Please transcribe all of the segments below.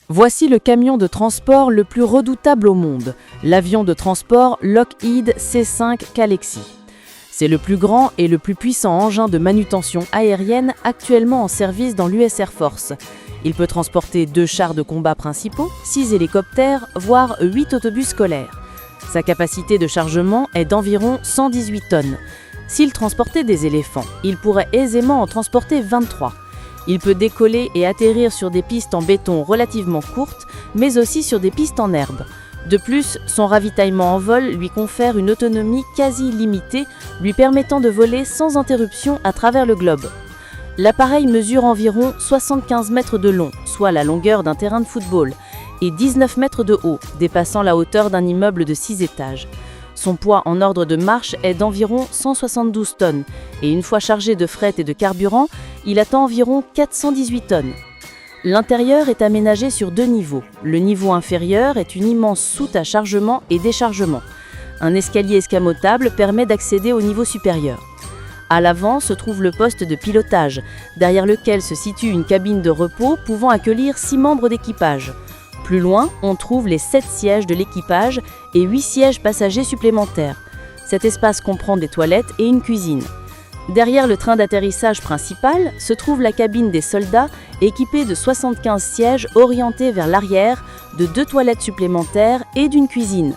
Voici le camion de transport le plus redoutable au monde, l'avion de transport Lockheed C-5 Galaxy. C'est le plus grand et le plus puissant engin de manutention aérienne actuellement en service dans l'US Air Force. Il peut transporter 2 chars de combat principaux, 6 hélicoptères, voire 8 autobus scolaires. Sa capacité de chargement est d'environ 118 tonnes. S'il transportait des éléphants, il pourrait aisément en transporter 23. Il peut décoller et atterrir sur des pistes en béton relativement courtes, mais aussi sur des pistes en herbe. De plus, son ravitaillement en vol lui confère une autonomie quasi illimitée, lui permettant de voler sans interruption à travers le globe. L'appareil mesure environ 75 mètres de long, soit la longueur d'un terrain de football, et 19 mètres de haut, dépassant la hauteur d'un immeuble de 6 étages. Son poids en ordre de marche est d'environ 172 tonnes, et une fois chargé de fret et de carburant, il atteint environ 418 tonnes. L'intérieur est aménagé sur 2 niveaux. Le niveau inférieur est une immense soute à chargement et déchargement. Un escalier escamotable permet d'accéder au niveau supérieur. À l'avant se trouve le poste de pilotage, derrière lequel se situe une cabine de repos pouvant accueillir 6 membres d'équipage. Plus loin, on trouve les 7 sièges de l'équipage et 8 sièges passagers supplémentaires. Cet espace comprend des toilettes et une cuisine. Derrière le train d'atterrissage principal se trouve la cabine des soldats équipée de 75 sièges orientés vers l'arrière, de 2 toilettes supplémentaires et d'une cuisine.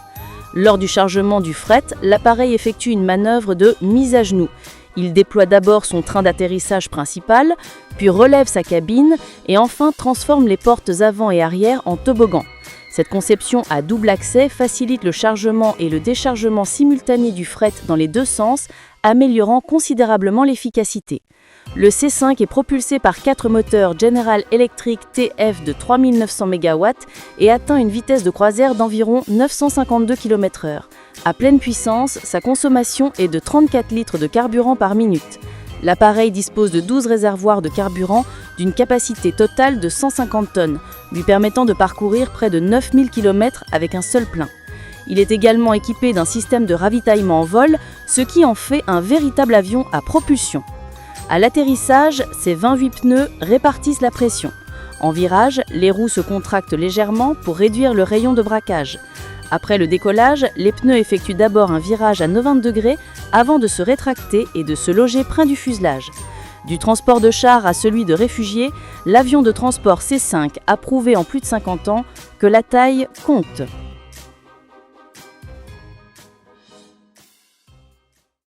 Lors du chargement du fret, l'appareil effectue une manœuvre de mise à genoux. Il déploie d'abord son train d'atterrissage principal, puis relève sa cabine et enfin transforme les portes avant et arrière en toboggan. Cette conception à double accès facilite le chargement et le déchargement simultané du fret dans les 2 sens, améliorant considérablement l'efficacité. Le C5 est propulsé par 4 moteurs General Electric TF de 3900 MW et atteint une vitesse de croisière d'environ 952 km/h. À pleine puissance, sa consommation est de 34 litres de carburant par minute. L'appareil dispose de 12 réservoirs de carburant d'une capacité totale de 150 tonnes, lui permettant de parcourir près de 9000 km avec un seul plein. Il est également équipé d'un système de ravitaillement en vol, ce qui en fait un véritable avion à propulsion. À l'atterrissage, ses 28 pneus répartissent la pression. En virage, les roues se contractent légèrement pour réduire le rayon de braquage. Après le décollage, les pneus effectuent d'abord un virage à 90 degrés avant de se rétracter et de se loger près du fuselage. Du transport de chars à celui de réfugiés, l'avion de transport C-5 a prouvé en plus de 50 ans que la taille compte.